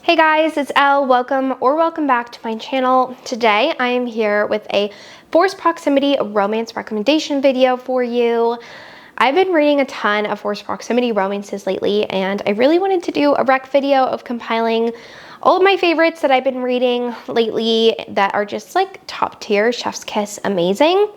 Hey guys, it's Elle. Welcome back to my channel. Today I am here with a forced proximity romance recommendation video for you. I've been reading a ton of forced proximity romances lately, and I really wanted to do a rec video of compiling all of my favorites that I've been reading lately that are just like top tier, chef's kiss amazing.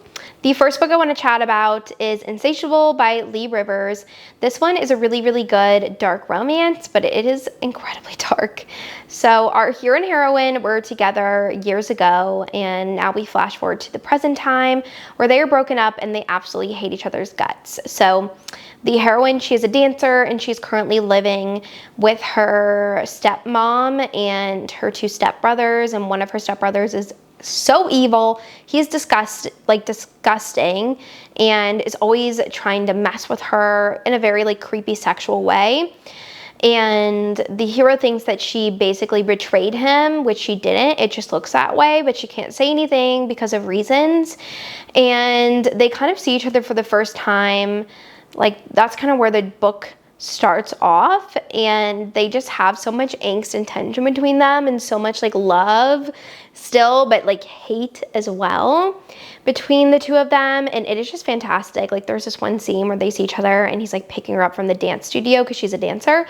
The first book I want to chat about is Insatiable by Lee Rivers. This one is a really good dark romance, but it is incredibly dark. So our hero and heroine were together years ago, and now we flash forward to the present time where they are broken up and they absolutely hate each other's guts. So the heroine, she is a dancer and she's currently living with her stepmom and her two stepbrothers, and one of her stepbrothers is so evil. He's disgusting and is always trying to mess with her in a very like creepy sexual way. And the hero thinks that she basically betrayed him, which she didn't. It just looks that way, but she can't say anything because of reasons. And they kind of see each other for the first time. Like, that's kind of where the book starts off, and they just have so much angst and tension between them, and so much like love still, but like hate as well between the two of them. And it is just fantastic. Like, there's this one scene where they see each other and he's like picking her up from the dance studio because she's a dancer,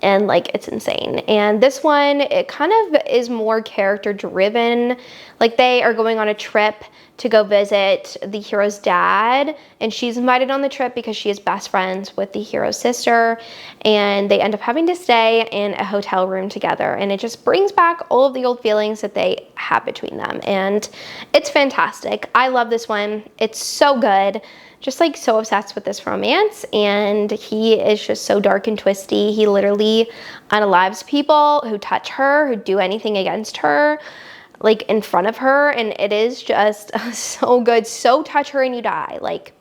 and like it's insane. And this one, it kind of is more character driven. Like, they are going on a trip to go visit the hero's dad, and she's invited on the trip because she is best friends with the hero's sister, and they end up having to stay in a hotel room together, and it just brings back all of the old feelings that they have between them, and it's fantastic. I love this one. It's so good. Just like so obsessed with this romance, and he is just so dark and twisty. He literally unalives people who touch her, who do anything against her, like in front of her, and it is just so good. So touch her and you die. Like,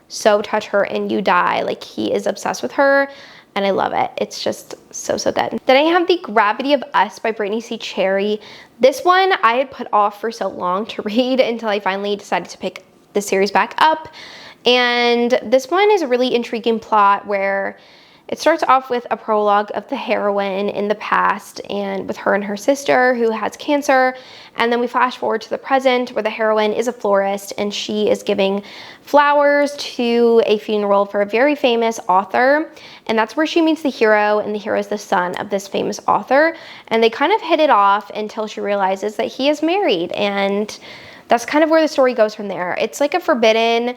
so touch her and you die. Like, he is obsessed with her, and I love it. It's just so good. Then I have The Gravity of Us by Brittany C. Cherry. This one I had put off for so long to read until I finally decided to pick the series back up. And this one is a really intriguing plot where it starts off with a prologue of the heroine in the past, and with her and her sister who has cancer. And then we flash forward to the present where the heroine is a florist, and she is giving flowers to a funeral for a very famous author. And that's where she meets the hero, and the hero is the son of this famous author. And they kind of hit it off until she realizes that he is married. And that's kind of where the story goes from there. It's like a forbidden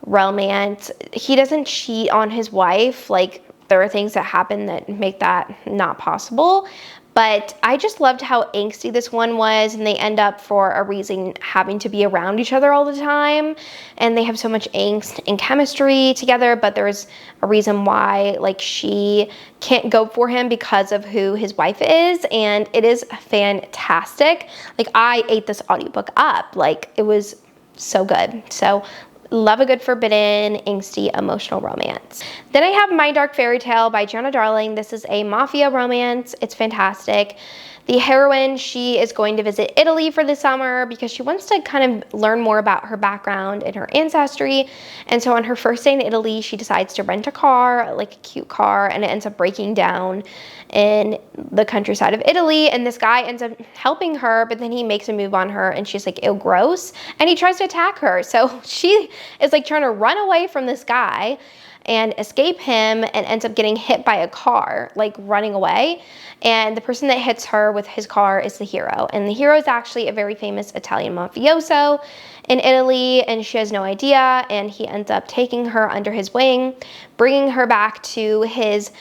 romance. He doesn't cheat on his wife. Like, there are things that happen that make that not possible, but I just loved how angsty this one was, and they end up for a reason having to be around each other all the time, and they have so much angst and chemistry together, but there's a reason why, like, she can't go for him because of who his wife is, and it is fantastic. Like, I ate this audiobook up. Like, it was so good. So love a good forbidden, angsty, emotional romance. Then I have My Dark Fairy Tale by Gianna Darling. This is a mafia romance. It's fantastic. The heroine, she is going to visit Italy for the summer because she wants to kind of learn more about her background and her ancestry. And so on her first day in Italy, she decides to rent a car, like a cute car, and it ends up breaking down in the countryside of Italy. And this guy ends up helping her, but then he makes a move on her, and she's like, ew, gross. And he tries to attack her. So she is like trying to run away from this guy and escape him, and ends up getting hit by a car, like running away. And the person that hits her with his car is the hero. And the hero is actually a very famous Italian mafioso in Italy, and she has no idea. And he ends up taking her under his wing, bringing her back to his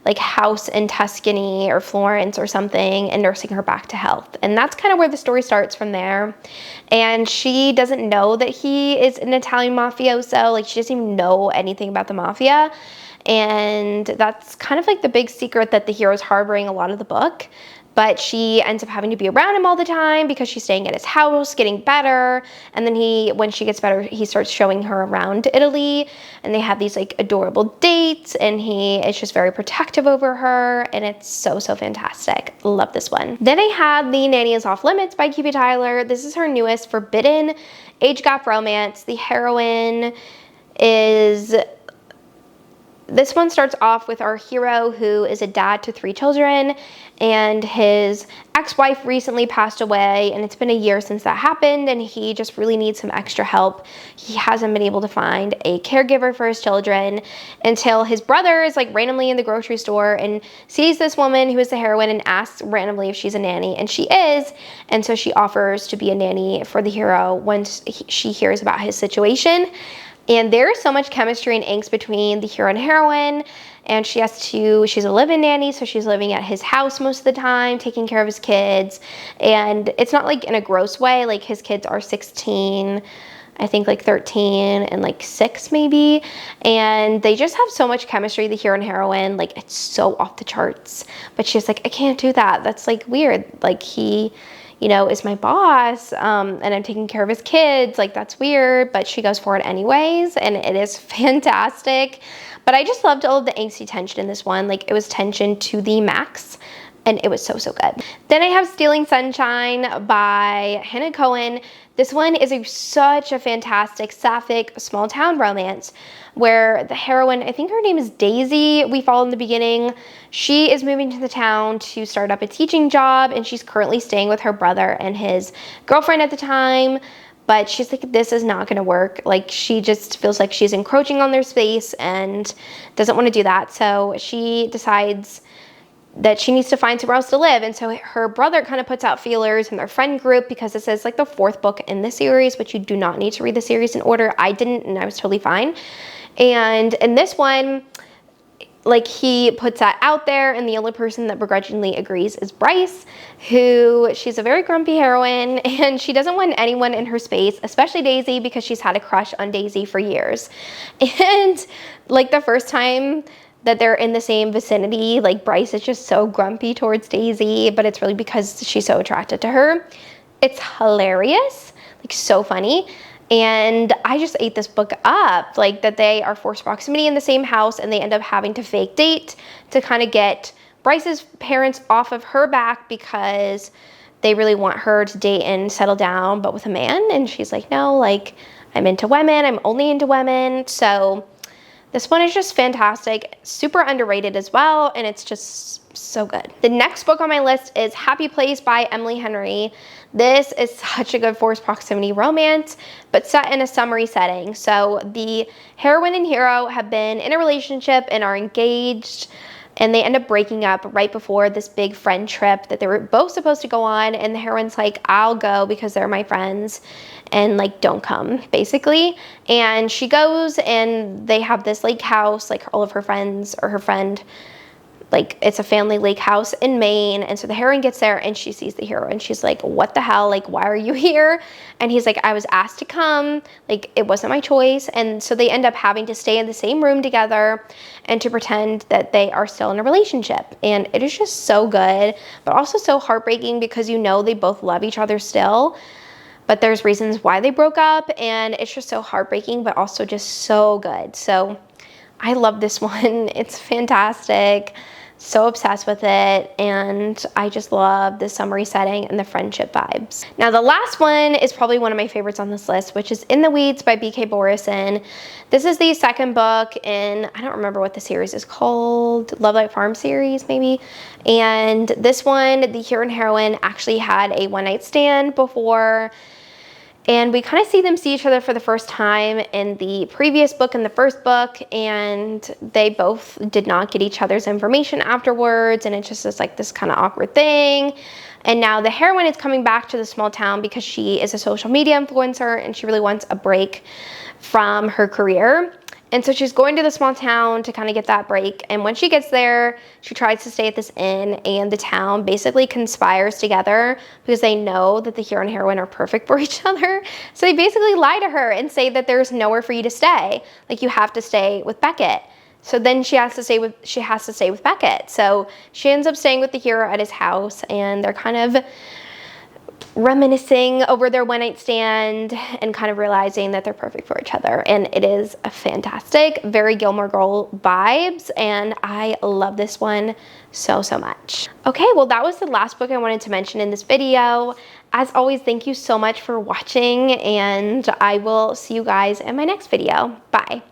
like house in Tuscany or Florence or something, and nursing her back to health. And that's kind of where the story starts from there. And she doesn't know that he is an Italian mafioso. Like, she doesn't even know anything about the mafia. And that's kind of like the big secret that the hero's harboring a lot of the book. But she ends up having to be around him all the time because she's staying at his house, getting better. And then when she gets better, he starts showing her around Italy, and they have these like adorable dates, and he is just very protective over her, and it's so fantastic. Love this one. Then I have The Nanny is Off Limits by Kiwi Tyler. This is her newest forbidden age gap romance. The heroine is This one starts off with our hero, who is a dad to 3 children, and his ex-wife recently passed away, and it's been a year since that happened, and he just really needs some extra help. He hasn't been able to find a caregiver for his children until his brother is like randomly in the grocery store and sees this woman who is the heroine and asks randomly if she's a nanny, and she is, and so she offers to be a nanny for the hero once she hears about his situation. And there's so much chemistry and angst between the hero and heroine, and she's a live-in nanny, so she's living at his house most of the time, taking care of his kids, and it's not like in a gross way. Like, his kids are 16, I think like 13 and like 6 maybe, and they just have so much chemistry, the hero and heroine. Like, it's so off the charts, but she's like, I can't do that, that's like weird, like he, you know, is my boss, and I'm taking care of his kids, like that's weird, but she goes for it anyways, and it is fantastic. But I just loved all of the angsty tension in this one. Like, it was tension to the max, and it was so, so good. Then I have Stealing Sunshine by Hannah Cohen. This one is such a fantastic sapphic small town romance where the heroine, I think her name is Daisy, we follow in the beginning. She is moving to the town to start up a teaching job, and she's currently staying with her brother and his girlfriend at the time. But she's like, this is not gonna work. Like, she just feels like she's encroaching on their space and doesn't want to do that. So she decides that she needs to find somewhere else to live. And so her brother kind of puts out feelers in their friend group, because this is like the 4th book in the series, which you do not need to read the series in order. I didn't, and I was totally fine. And in this one, like, he puts that out there, and the only person that begrudgingly agrees is Bryce, who, she's a very grumpy heroine, and she doesn't want anyone in her space, especially Daisy, because she's had a crush on Daisy for years. And like, the first time that they're in the same vicinity, like, Bryce is just so grumpy towards Daisy, but it's really because she's so attracted to her. It's hilarious, like, so funny. And I just ate this book up, like, that they are forced proximity in the same house, and they end up having to fake date to kind of get Bryce's parents off of her back, because they really want her to date and settle down, but with a man. And she's like, no, like, I'm into women, I'm only into women. So this one is just fantastic, super underrated as well, and it's just so good. The next book on my list is Happy Place by Emily Henry. This is such a good forced proximity romance, but set in a summery setting. So the heroine and hero have been in a relationship and are engaged, and they end up breaking up right before this big friend trip that they were both supposed to go on, and the heroine's like, I'll go because they're my friends, and like, don't come, basically. And she goes, and they have this lake house, like all of her friends, or her friend, like, it's a family lake house in Maine. And so the heroine gets there, and she sees the hero, and she's like, what the hell, like, why are you here? And he's like, I was asked to come, like, it wasn't my choice. And so they end up having to stay in the same room together and to pretend that they are still in a relationship. And it is just so good, but also so heartbreaking, because you know they both love each other still, but there's reasons why they broke up, and it's just so heartbreaking, but also just so good. So I love this one. It's fantastic. So obsessed with it, and I just love the summery setting and the friendship vibes. Now, the last one is probably one of my favorites on this list, which is In the Weeds by B.K. Borison. This is the 2nd book in, I don't remember what the series is called, Love Light Farm series maybe. And this one, the hero and heroine actually had a one-night stand before, and we kind of see each other for the first time in the previous book, in the 1st book, and they both did not get each other's information afterwards, and it just is like this kind of awkward thing. And now the heroine is coming back to the small town because she is a social media influencer, and she really wants a break from her career. And so she's going to the small town to kind of get that break. And when she gets there, she tries to stay at this inn, and the town basically conspires together because they know that the hero and heroine are perfect for each other. So they basically lie to her and say that there's nowhere for you to stay. Like, you have to stay with Beckett. So then she has to stay with Beckett. So she ends up staying with the hero at his house, and they're kind of reminiscing over their one-night stand and kind of realizing that they're perfect for each other. And it is a fantastic, very Gilmore Girl vibes, and I love this one so, so much. Okay, well, that was the last book I wanted to mention in this video. As always, thank you so much for watching, and I will see you guys in my next video. Bye.